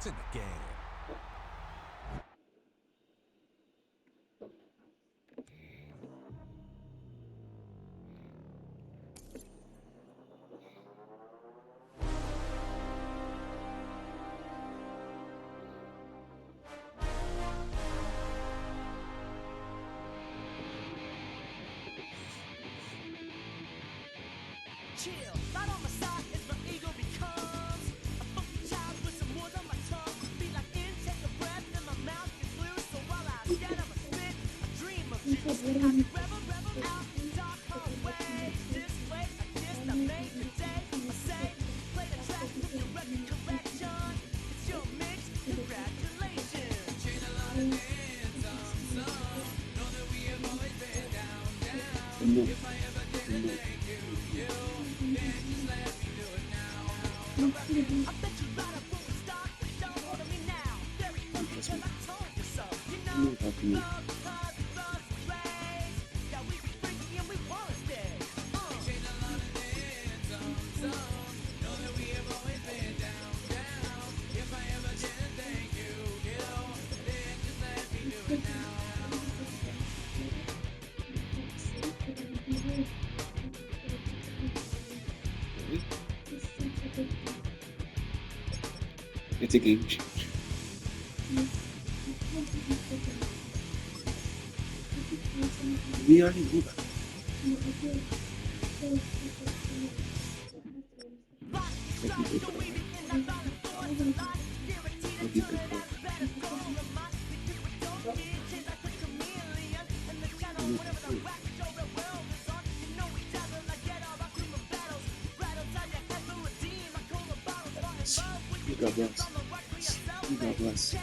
in the game. Chill, right on my side as my ego becomes a funky child with some words on my tongue. Be like in, take a breath, and my mouth gets loose. So while I stand, I'ma spit a dream of juice. I can rebel out in dark hallways. This way, like this, I made the day. I say, play the track with the record correction. It's your mix, congratulations. Chain a lot of hands on some. Know that we have always been down. If I ever did a thank you. I bet you right up when we start, but don't order me now. Very funky because I told you so. You know, love us plays. Yeah, we be freaky and we wanna stay. Chain a lot of hands on some. Know that we have always been down. If I ever did thank you, then just let me do it now. It's a game changer. We already knew that. God bless. God bless.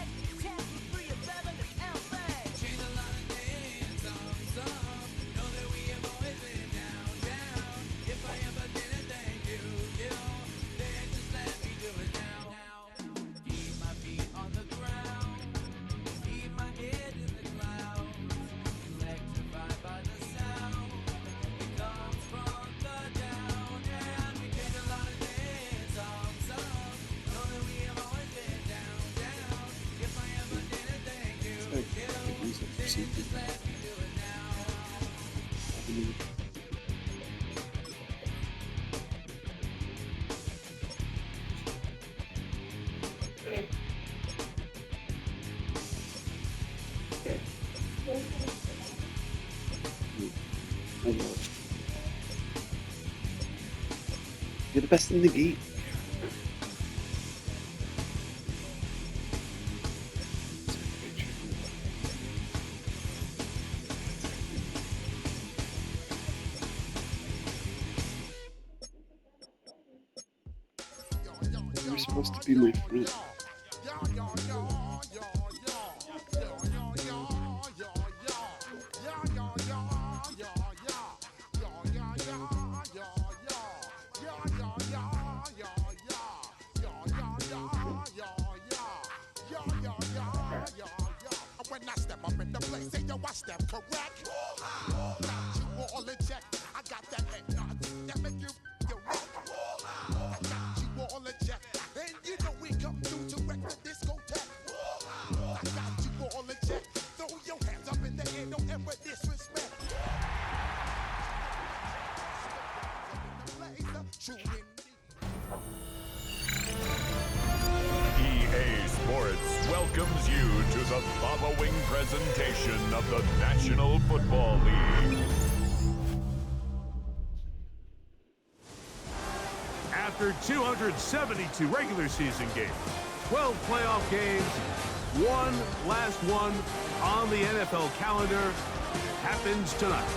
You're the best in the game. You're supposed to be my friend. When I step up in the place, say yo, I step correct. Got you all in check. I got that head nod that make you wreck. I got you all in check, and you know we come through to wreck the discotheque. I got you all in check. Throw your hands up in the air, don't ever disrespect. True indeed. EA Sports welcomes you to the following presentation of the National Football League. After 272 regular season games, 12 playoff games, one last one on the NFL calendar happens tonight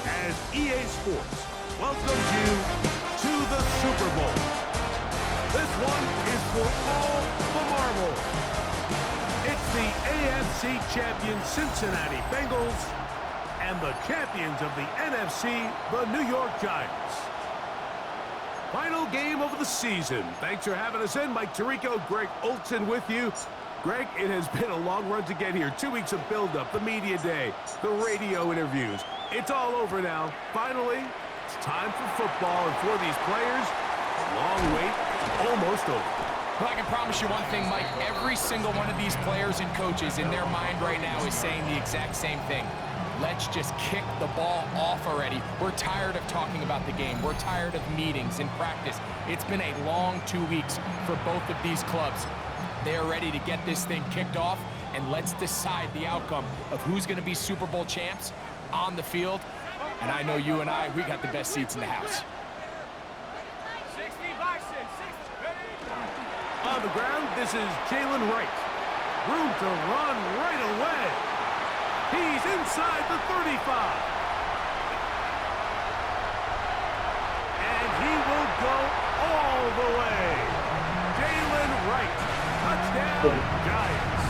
as EA Sports welcomes you to the Super Bowl. This one is for all the marbles. It's the AFC champion Cincinnati Bengals and the champions of the NFC, the New York Giants. Final game of the season. Thanks for having us in. Mike Tirico, Greg Olson with you. Greg, it has been a long run to get here. 2 weeks of build-up, the media day, the radio interviews. It's all over now. Finally, it's time for football, and for these players, the long wait is almost over. Well, I can promise you one thing, Mike. Every single one of these players and coaches in their mind right now is saying the exact same thing. Let's just kick the ball off already. We're tired of talking about the game. We're tired of meetings and practice. It's been a long 2 weeks for both of these clubs. They're ready to get this thing kicked off, and let's decide the outcome of who's going to be Super Bowl champs on the field. And I know you and we got the best seats in the house. 60 by 6, 60. On the ground, this is Jalen Wright. Room to run right away. He's inside the 35. And he will go all the way. Jalen Wright. Touchdown, Giants.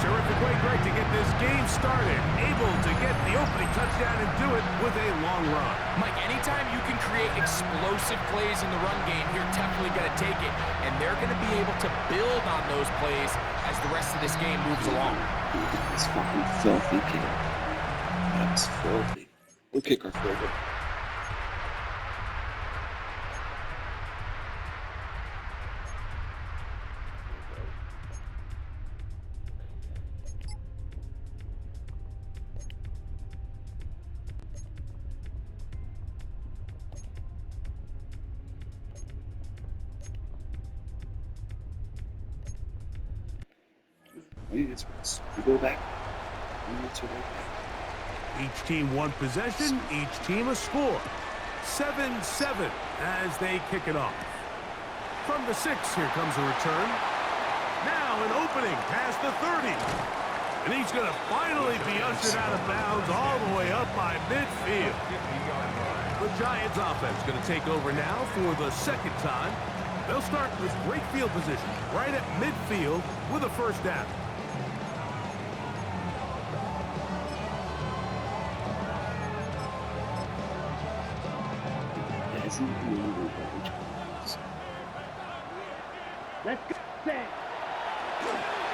Terrific way, Greg, to get this game started. Able to get the opening touchdown and do it with a long run. Mike, anytime you can create explosive plays in the run game, you're definitely going to take it. And they're going to be able to build on those plays as the rest of this game moves along. This fucking filthy kid. That's filthy. We'll kick our field goal. We go back. Each team one possession, each team a score. 7-7 as they kick it off. From the 6, here comes a return. Now an opening past the 30. And he's going to finally be ushered out of bounds all the way up by midfield. The Giants offense going to take over now for the second time. They'll start with great field position right at midfield with a first down. Let's go.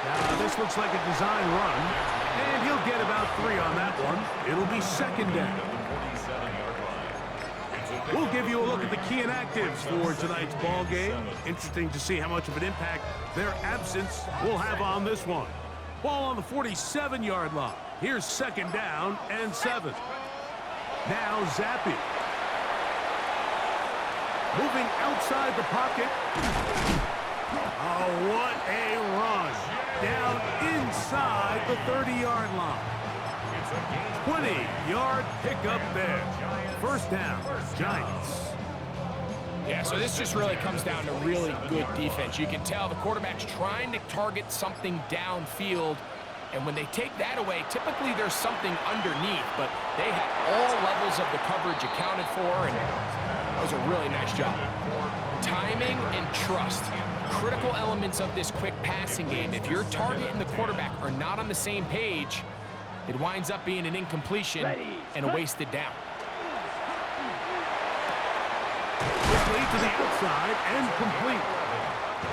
Now this looks like a design run, and he'll get about 3 on that one. It'll be second down. We'll give you a look at the key inactives for tonight's ball game. Interesting to see how much of an impact their absence will have on this one. Ball on the 47-yard line. Here's second down and 7. Now Zappi. Moving outside the pocket. Oh, what a run. Down inside the 30-yard line. 20-yard pickup there. First down, Giants. Yeah, so this just really comes down to really good defense. You can tell the quarterback's trying to target something downfield, and when they take that away, typically there's something underneath, but they had all levels of the coverage accounted for, and that was a really nice job. Timing and trust, critical elements of this quick passing game. If your target and the quarterback are not on the same page, it winds up being an incompletion and a wasted down. Quickly to the outside and complete.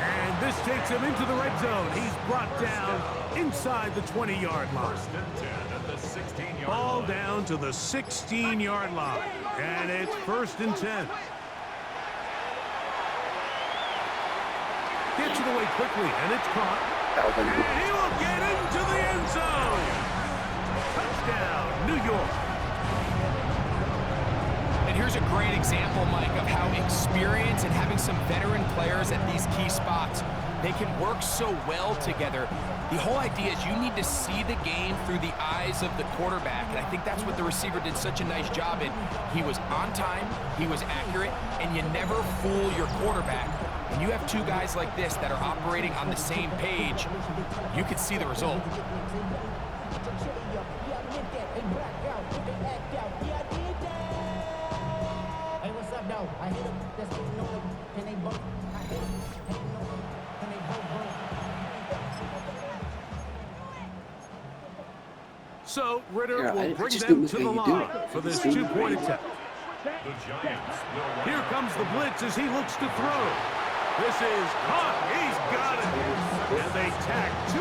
And this takes him into the red zone. He's brought down inside the 20-yard line. Ball down to the 16-yard line. And it's 1st and 10. Gets it away quickly, and it's caught. And he will get into the end zone. Touchdown, New York. And here's a great example, Mike, of how experience and having some veteran players at these key spots, they can work so well together. The whole idea is you need to see the game through the eyes of the quarterback, and I think that's what the receiver did such a nice job in. He was on time, he was accurate, and you never fool your quarterback. When you have two guys like this that are operating on the same page, you can see the result. Hey, what's up, though? I hit him. That's what you know. Can they both? I hit him. Can they both run? So Ritter Yeah, will I bring just them don't to know the how you do line it. for this It's doing 2-point great. attempt. Here comes the blitz as he looks to throw. This is caught. He's got it. And they tack 2.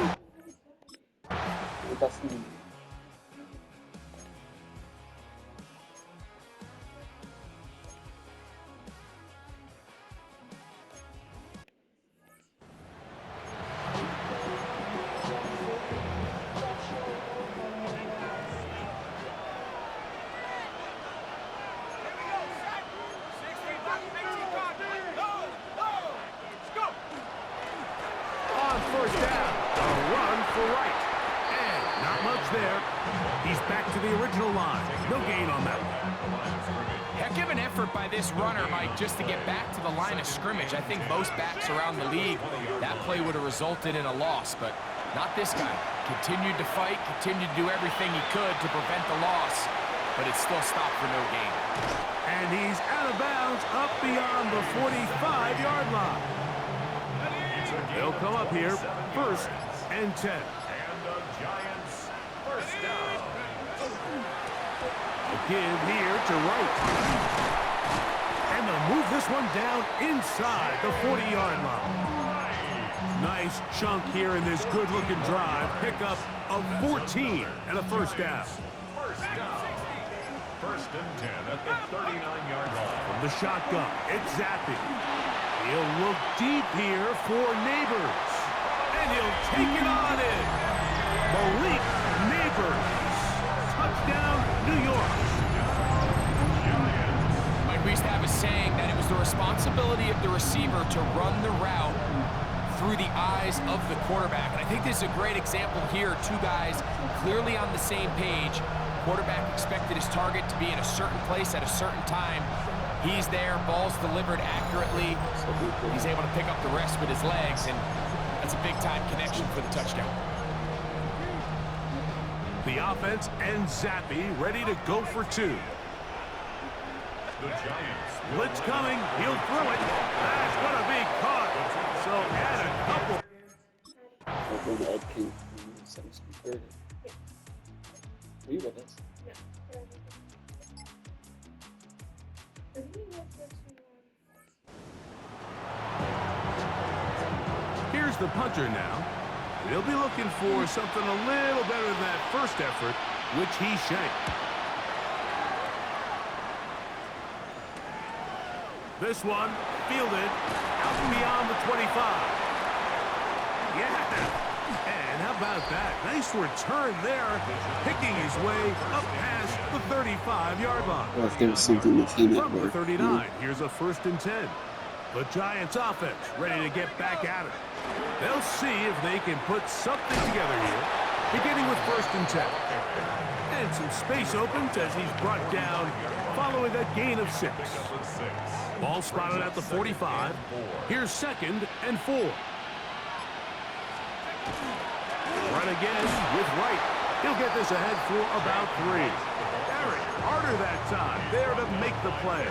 the original line. No gain on that one. Heck of an effort by this runner, Mike, just to get back to the line of scrimmage. I think most backs around the league, that play would have resulted in a loss, but not this guy. Continued to fight, continued to do everything he could to prevent the loss, but it still stopped for no gain. And he's out of bounds up beyond the 45-yard line. They'll come up here, 1st and 10. And the Giants first down. Give here to Wright. And they'll move this one down inside the 40-yard line. Nice chunk here in this good-looking drive. Pickup of 14 and a first down. First down. 1st and 10 at the 39-yard line. From the shotgun, it's Zappi. He'll look deep here for Neighbors. And he'll take it on in. Malik Neighbors. Touchdown, New York. Mike, we used to have a saying that it was the responsibility of the receiver to run the route through the eyes of the quarterback. And I think this is a great example here. Two guys clearly on the same page. Quarterback expected his target to be in a certain place at a certain time. He's there, ball's delivered accurately. He's able to pick up the rest with his legs, and that's a big-time connection for the touchdown. The offense and Zappi ready to go for 2. The Giants. Blitz coming, he'll throw it. That's going to be caught. So add a couple. Ed King from Sam's Third. Are you with us? Here's the punter now. He'll be looking for something a little better than that first effort, which he shanked. This one fielded out beyond the 25. Yeah. And how about that? Nice return there, picking his way up past the 35-yard line. Well, if there was something with him at From the work. 39, here's a 1st and 10. The Giants offense ready to get back at it. They'll see if they can put something together here, beginning with 1st and 10. And some space opens as he's brought down following that gain of 6. Ball spotted at the 45. Here's 2nd and 4. Run again with Wright. He'll get this ahead for about 3. Eric Harder that time, there to make the play.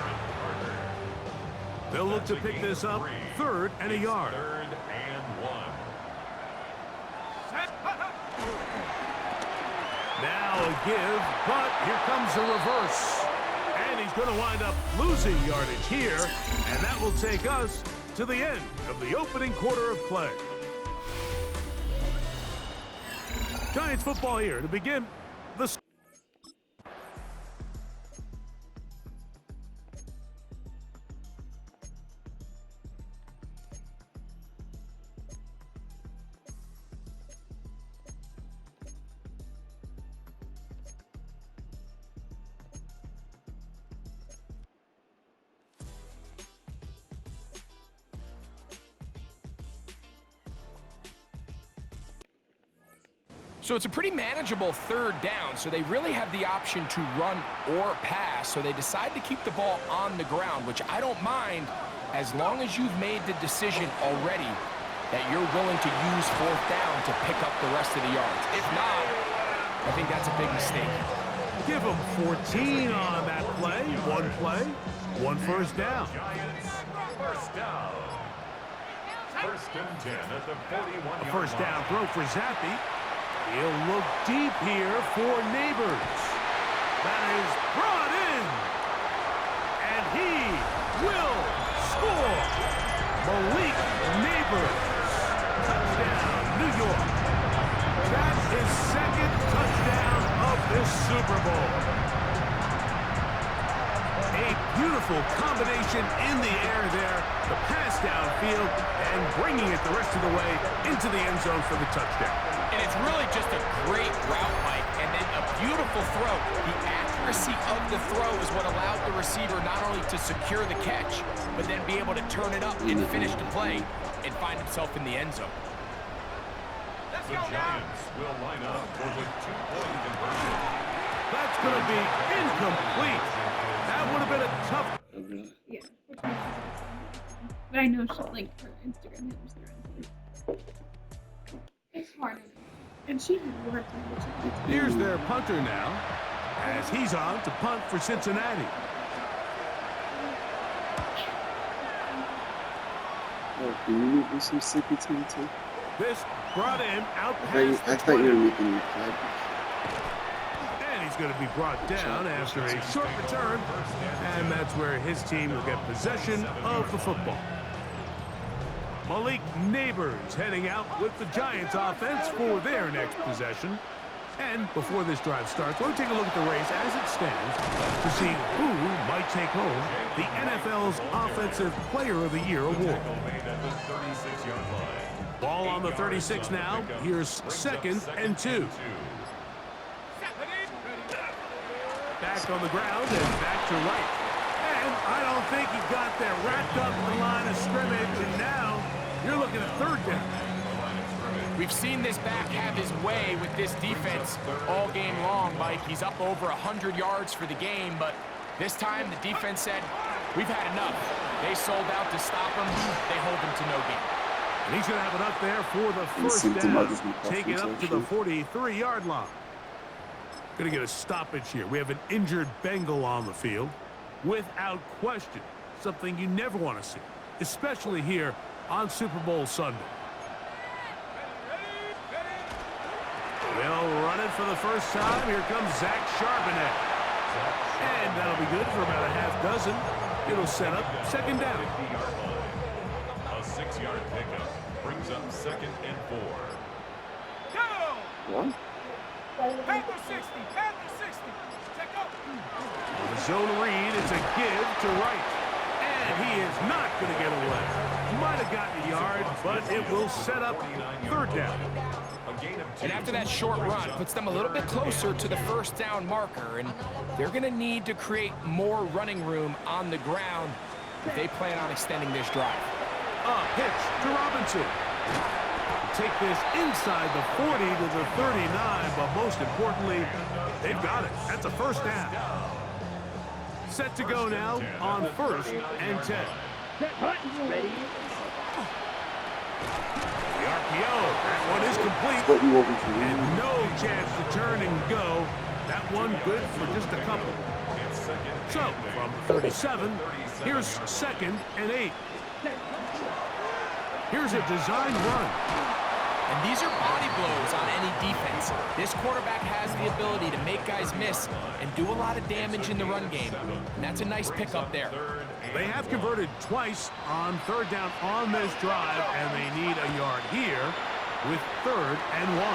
They'll look to pick this up, 3rd and a yard. 3rd and 1. Now a give, but here comes a reverse. And he's going to wind up losing yardage here, and that will take us to the end of the opening quarter of play. Giants football here to begin the... So it's a pretty manageable 3rd down, so they really have the option to run or pass, so they decide to keep the ball on the ground, which I don't mind as long as you've made the decision already that you're willing to use 4th down to pick up the rest of the yards. If not, I think that's a big mistake. Give them 14 on that play, 1 first down. Giants first down. 1st and 10 at the 41-yard line. First down throw for Zappi. He'll look deep here for Neighbors. That is brought in. And he will score. Malik Neighbors. Touchdown, New York. That's his 2nd touchdown of this Super Bowl. A beautiful combination in the air there. The pass downfield and bringing it the rest of the way into the end zone for the touchdown. And it's really just a great route, Mike, and then a beautiful throw. The accuracy of the throw is what allowed the receiver not only to secure the catch, but then be able to turn it up and finish the play and find himself in the end zone. The Giants will line up for the 2-point conversion. That's going to be incomplete. That would have been a tough... Oh, really? Yeah. Which makes sense. But I know she, like, her Instagram handles their Instagram. It's hard. And she had worked on it. Here's their punter now, as he's on to punt for Cincinnati. Oh, can you make me some sippy tea too? This brought in out I past the thought you were 20. making me clap. And he's going to be brought down after a short return. And that's where his team will get possession of the football. Malik Neighbors heading out with the Giants offense for their next possession. And before this drive starts, we'll take a look at the race as it stands to see who might take home the NFL's Offensive Player of the Year award. Ball on the 36 now. Here's 2nd and 2. Back on the ground and back to right. And I don't think he got there. Wrapped up the line of scrimmage, and now you're looking at 3rd down. We've seen this back have his way with this defense all game long, Mike. He's up over 100 yards for the game, but this time the defense said, we've had enough. They sold out to stop him. They hold him to no gain. And he's going to have it up there for the 1st down. Take it up to the 43-yard line. Going to get a stoppage here. We have an injured Bengal on the field. Without question, something you never want to see, especially here on Super Bowl Sunday. They'll run it for the first time. Here comes Zach Charbonnet. And that'll be good for about a half dozen. It'll set up 2nd down. A 6-yard pickup brings up 2nd and 4. What? Panther 60, Panther 60. Check up. On the zone read, it's a give to right. And he is not going to get away. Might have gotten a yard, but it will set up 3rd down. And after that short run, puts them a little bit closer to the 1st down marker, and they're going to need to create more running room on the ground if they plan on extending this drive. Pitch to Robinson. Take this inside the 40 to the 39, but most importantly, they've got it. That's a 1st down. Set to go now on 1st and 10. The RPO, that one is complete. What you open for me? And no chance to turn and go. That one good for just a couple. So, from 37, here's 2nd and 8. Here's a design run. And these are body blows on any defense. This quarterback has the ability to make guys miss and do a lot of damage in the run game. And that's a nice pickup there. They have converted twice on 3rd down on this drive, and they need a yard here with 3rd and 1.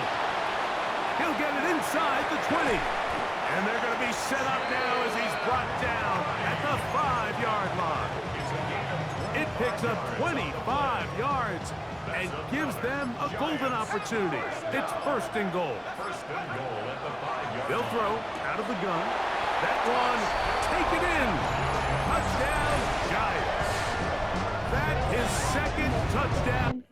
He'll get it inside the 20. And they're going to be set up now as he's brought down at the 5-yard line. It picks up 25 yards and gives them a golden opportunity. It's 1st and goal. They'll throw out of the gun. That one, take it in. Touchdown, Giants. That is 2nd touchdown.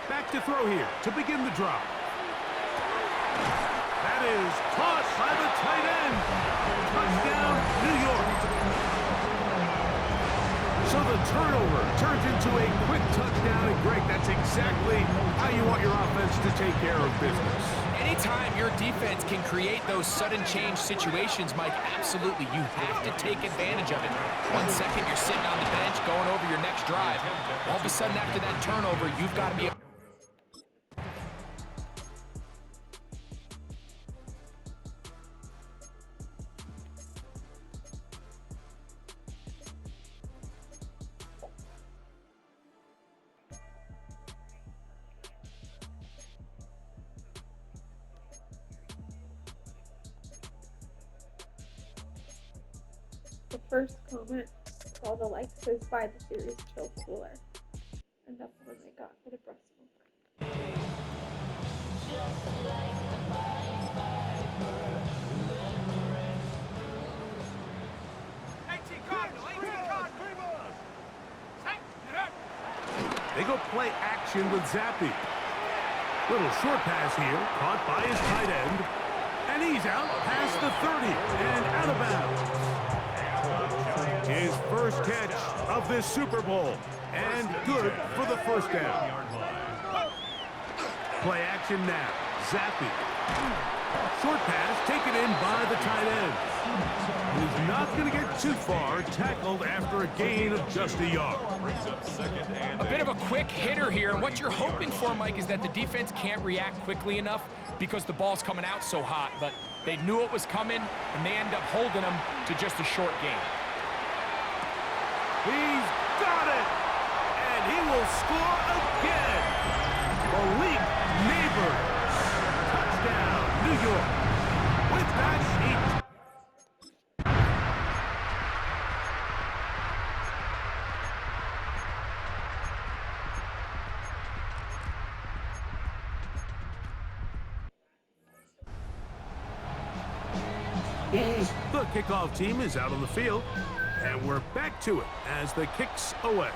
Back to throw here to begin the drive. That is caught by the tight end. Touchdown, New York. So the turnover turns into a quick touchdown, and Greg, that's exactly how you want your offense to take care of business. Anytime your defense can create those sudden change situations, Mike, absolutely, you have to take advantage of it. 1 second, you're sitting on the bench going over your next drive. All of a sudden, after that turnover, you've got to be... The first comment, all the likes, says buy the series chill cooler. And that's the one I got for the breast milk. They go play action with Zappi. Little short pass here, caught by his tight end. And he's out past the 30 and out of bounds. His first catch of this Super Bowl. And good for the first down. Play action now. Zappi. Short pass taken in by the tight end. He's not going to get too far, tackled after a gain of just a yard. A bit of a quick hitter here, and what you're hoping for, Mike, is that the defense can't react quickly enough because the ball's coming out so hot, but they knew it was coming, and they end up holding them to just a short gain. He's got it! And he will score again! Malik Neighbors. Touchdown, New York. With that, he... The kickoff team is out on the field, and we're back to it as the kick's away.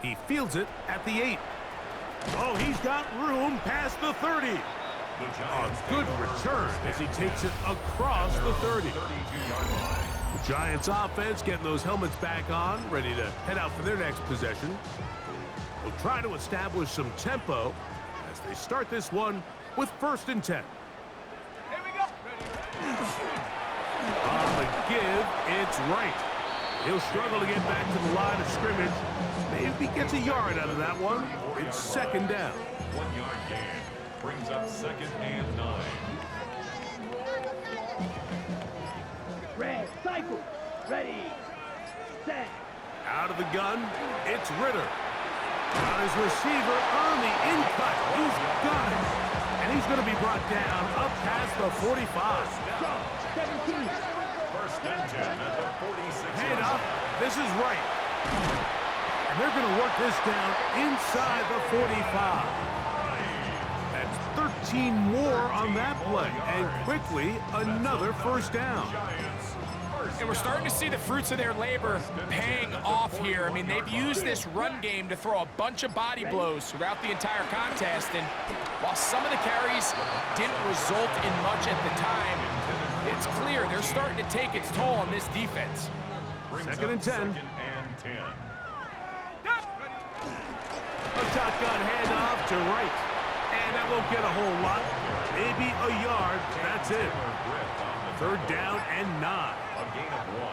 He fields it at the 8. Oh, he's got room past the 30. A good return as he takes it across the 30. The Giants offense getting those helmets back on, ready to head out for their next possession. They'll try to establish some tempo as they start this one with 1st and 10. On the give, it's right. He'll struggle to get back to the line of scrimmage. Maybe gets a yard out of that one. It's 2nd down. 1 yard gain brings up 2nd and 9. Red, cycle, ready, set. Out of the gun, it's Ritter. Got his receiver on the in-cut. He's got it. And he's going to be brought down up past the 45. 17. 1st and 10 at the 46. Head up. This is right. And they're going to work this down inside the 45. That's 13 more on that play. And quickly, another 1st down. And we're starting to see the fruits of their labor paying off here. I mean, they've used this run game to throw a bunch of body blows throughout the entire contest. And while some of the carries didn't result in much at the time, it's clear they're starting to take its toll on this defense. 2nd and 10. 2nd and 10. A shotgun handoff to right. And that won't get a whole lot. Maybe a yard. That's it. 3rd down and 9. A gain of 1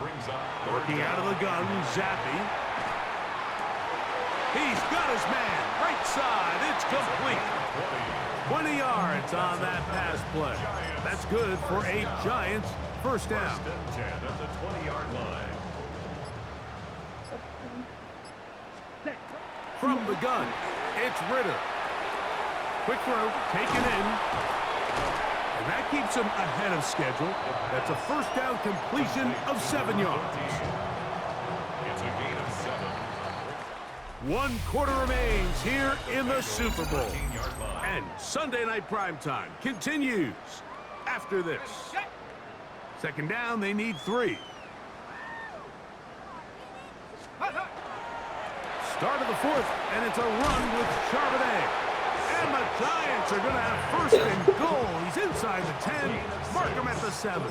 brings up Working out of the gun, Zappi. He's got his man. Right side. It's complete. 20 yards on that pass play. That's good for a Giants 1st down. 1st and 10 at the 20-yard line. From the gun, it's Ritter. Quick throw, taken in. And that keeps him ahead of schedule. That's a 1st down completion of 7 yards. It's a gain of 7. 1 quarter remains here in the Super Bowl. And Sunday Night Primetime continues after this. 2nd down, they need 3. Start of the 4th, and it's a run with Charbonnet. And the Giants are going to have 1st and goal. He's inside the 10. Mark him at the 7.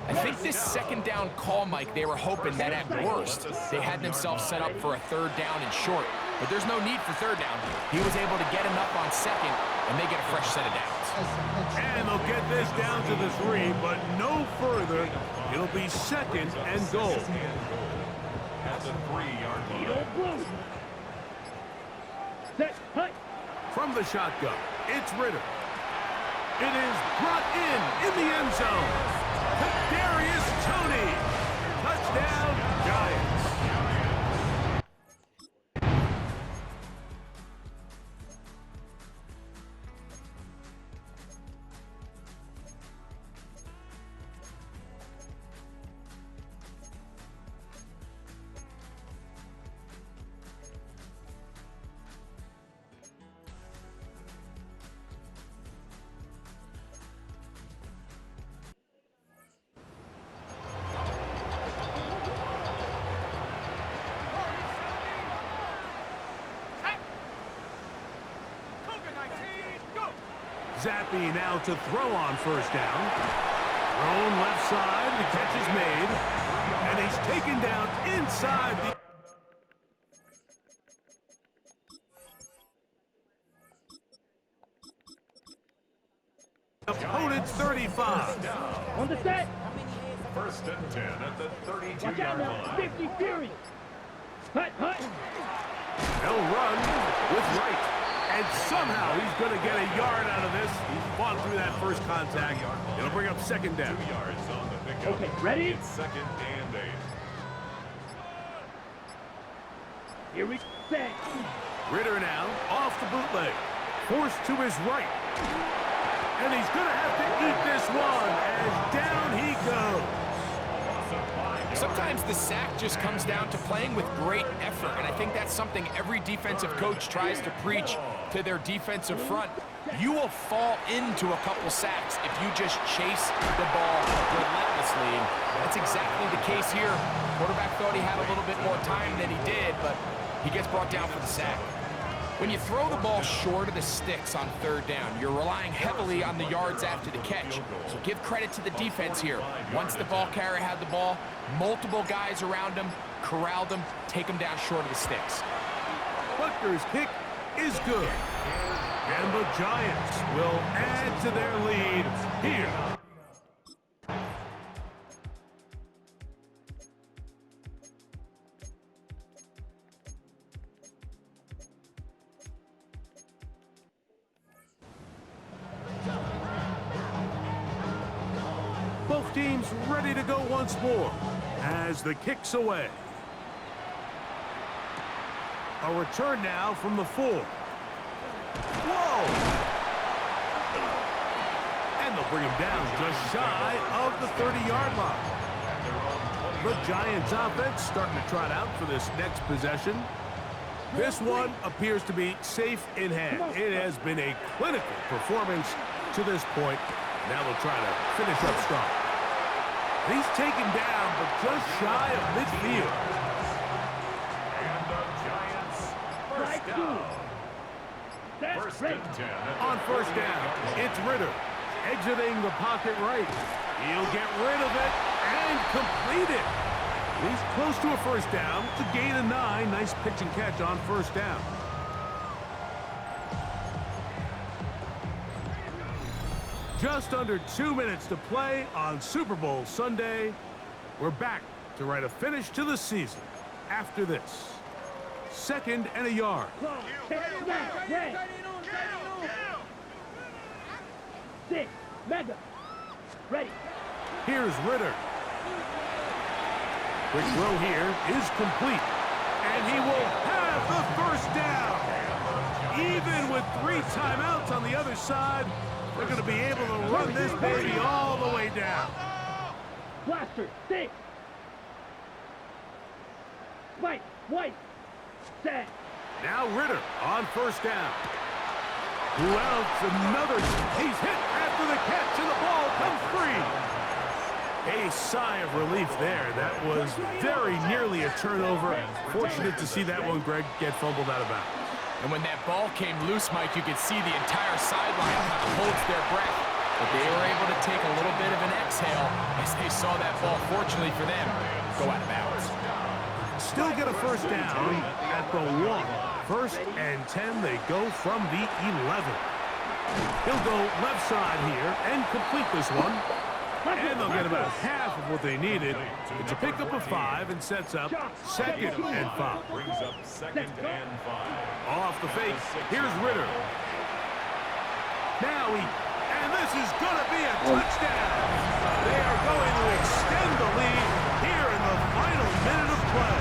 I think this 2nd down call, Mike, they were hoping that at worst they had themselves set up for a 3rd down and short. But there's no need for 3rd down. He was able to get enough on 2nd, and they get a fresh set of downs. And they'll get this down to the 3, but no further. It'll be 2nd and goal. At the 3-yard line. From the shotgun, it's Ritter. It is brought in the end zone. Kadarius Toney. Touchdown, Giants. Zappi now to throw on first down. Thrown left side. The catch is made. And he's taken down inside the opponent's 35. On the set. First and 10 at the Watch out 32-yard now. line. 50 Fury. Hut, hut. They'll run with right. And somehow he's going to get a yard out of this. He's fought through that first contact. It'll bring up second down. 2 yards on the pickup. Okay, ready? It's second and 8. Here we set. Ritter now off the bootleg. Forced to his right. And he's going to have to eat this one as down he goes. Sometimes the sack just comes down to playing with great effort, and I think that's something every defensive coach tries to preach to their defensive front. You will fall into a couple sacks if you just chase the ball relentlessly, and that's exactly the case here. Quarterback thought he had a little bit more time than he did, but he gets brought down for the sack. When you throw the ball short of the sticks on third down, you're relying heavily on the yards after the catch. So give credit to the defense here. Once the ball carrier had the ball, multiple guys around him, corralled him, take him down short of the sticks. Butker's kick is good. And the Giants will add to their lead here. Both teams ready to go once more as the kick's away. A return now from the 4. Whoa! And they'll bring him down just shy of the 30-yard line. The Giants offense starting to trot out for this next possession. This one appears to be safe in hand. It has been a clinical performance to this point. Now they'll try to finish up strong. He's taken down, but just shy of midfield. And the Giants first down. First and 10. On first down, it's Ritter exiting the pocket right. He'll get rid of it and complete it. He's close to a first down. It's a gain of 9. Nice pitch and catch on first down. Just under 2 minutes to play on Super Bowl Sunday. We're back to write a finish to the season after this. 2nd and a yard. Six. Mega. Ready. Here's Ritter. Quick throw here is complete. And he will have the first down. Even with 3 timeouts on the other side, they're going to be able to run this baby all the way down. Blaster. 6. White. White. Set. Now Ritter on first down. Who else? Another. He's hit after the catch, and the ball comes free. A sigh of relief there. That was very nearly a turnover. Fortunate to see that one, Greg, get fumbled out of bounds. And when that ball came loose, Mike, you could see the entire sideline kind of holds their breath. But they were able to take a little bit of an exhale as they saw that ball, fortunately for them, go out of bounds. Still get a first down at the 1. First and 10, they go from the 11. He'll go left side here and complete this one. And they'll get about half of what they needed. It's a pickup of 5 and sets up 2nd and 5. Brings up 2nd and 5. Off the fake, here's Ritter. Now and this is going to be a touchdown. They are going to extend the lead here in the final minute of play.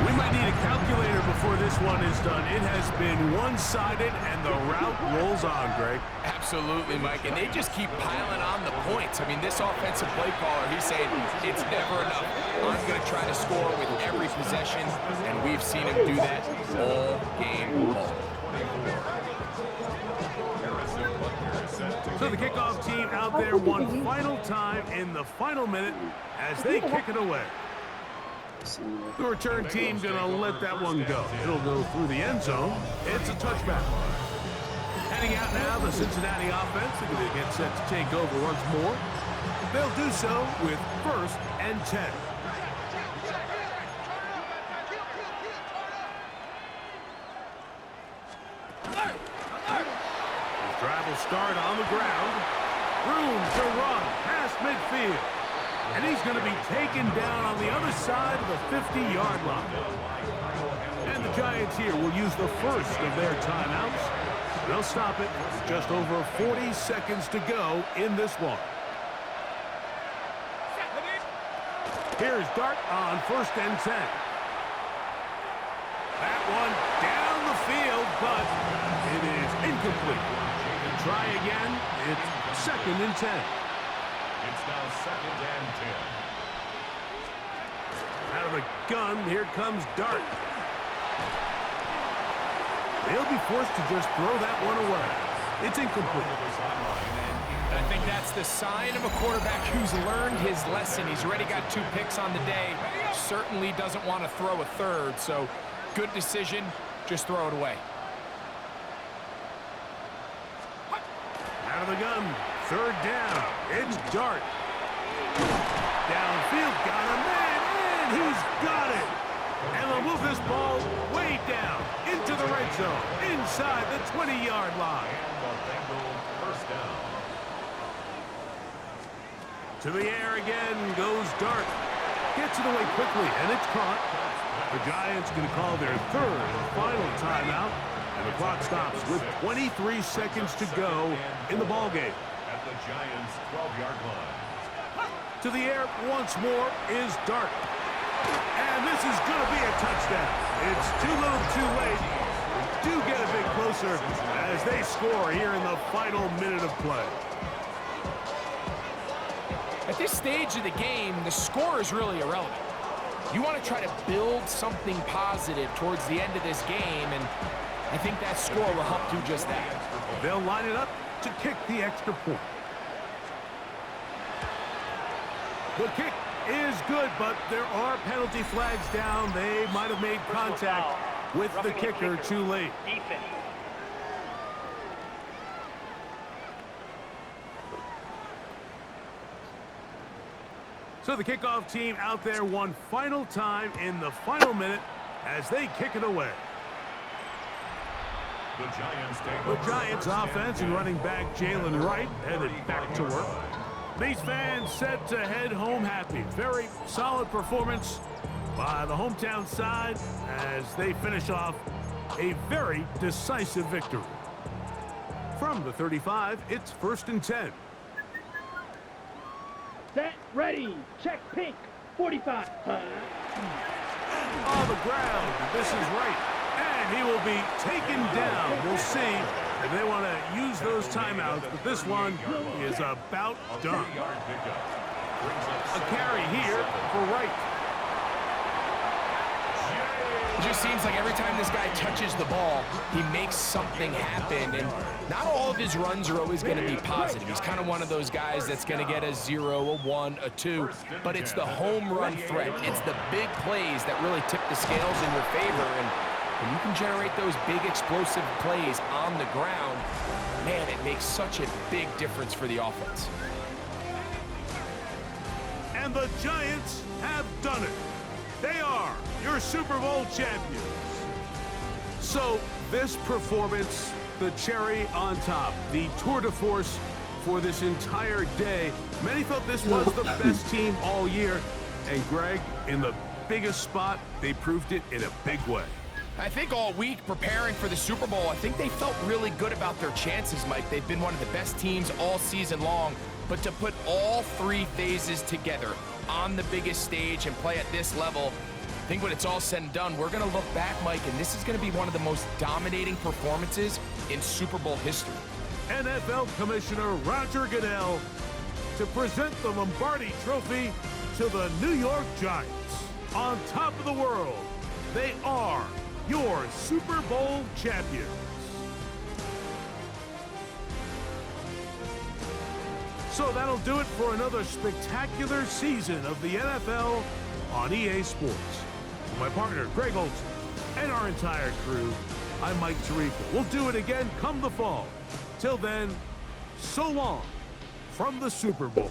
We might need a calculator before this one is done. It has been one-sided, and the route rolls on, Greg. Absolutely, Mike, and they just keep piling on the points. I mean, this offensive play caller, he's saying it's never enough. I'm going to try to score with every possession, and we've seen him do that all game long. So the kickoff team out there one final time in the final minute as they kick it away. The return team going to let that one go. It'll go through the end zone. It's a touchback. Spinning out now, the Cincinnati offense. They're going to get set to take over once more. They'll do so with 1st and 10. His drive will start on the ground. Room to run past midfield. And he's going to be taken down on the other side of the 50-yard line. And the Giants here will use the first of their timeouts. They'll stop it with just over 40 seconds to go in this one. Here's Dart on 1st and 10. That one down the field, but it is incomplete. And try again. It's 2nd and 10. It's now 2nd and 10. Out of the gun, here comes Dart. They'll be forced to just throw that one away. It's incomplete. I think that's the sign of a quarterback who's learned his lesson. He's already got 2 picks on the day. Certainly doesn't want to throw a 3rd, so good decision. Just throw it away. Out of the gun, 3rd down. It's Dart. Downfield, got a man, and he's got it. And they'll move this ball way down into the red zone, inside the 20-yard line. And the Bengals first down. To the air again goes Dart. Gets it away quickly, and it's caught. The Giants going to call their 3rd and final timeout, and the clock stops with 23 seconds to go in the ballgame. At the Giants' 12-yard line. To the air once more is Dart. And this is going to be a touchdown. It's too little too late. They do get a bit closer as they score here in the final minute of play. At this stage of the game, the score is really irrelevant. You want to try to build something positive towards the end of this game, and I think that score will help do just that. They'll line it up to kick the extra point. The kick is good, but there are penalty flags down. They might have made contact with the kicker too late. So the kickoff team out there one final time in the final minute as they kick it away. The Giants take The over Giants 1st offense and 10. running back Jalen Wright headed back to work. These fans set to head home happy. Very solid performance by the hometown side as they finish off a very decisive victory. From the 35, it's 1st and 10. Set, ready, check pink, 45. On the ground, this is Wright. And he will be taken down. We'll see if they want to use those timeouts, but this one is about done. 3-yard pickup. A carry here for Wright. It just seems like every time this guy touches the ball, he makes something happen, and not all of his runs are always going to be positive. He's kind of one of those guys that's going to get a 0, a 1, a 2, but it's the home run threat. It's the big plays that really tip the scales in your favor, and when you can generate those big explosive plays on the ground, man, it makes such a big difference for the offense. And the Giants have done it. They are your Super Bowl champions. So this performance, the cherry on top, the tour de force for this entire day. Many felt this was the best team all year. And Greg, in the biggest spot, they proved it in a big way. I think all week preparing for the Super Bowl, I think they felt really good about their chances, Mike. They've been one of the best teams all season long, but to put all 3 phases together on the biggest stage and play at this level, I think when it's all said and done, we're going to look back, Mike, and this is going to be one of the most dominating performances in Super Bowl history. NFL Commissioner Roger Goodell to present the Lombardi Trophy to the New York Giants. On top of the world, they are your Super Bowl champions. So that'll do it for another spectacular season of the NFL on EA Sports. For my partner, Greg Olson, and our entire crew, I'm Mike Tirico. We'll do it again come the fall. Till then, so long from the Super Bowl.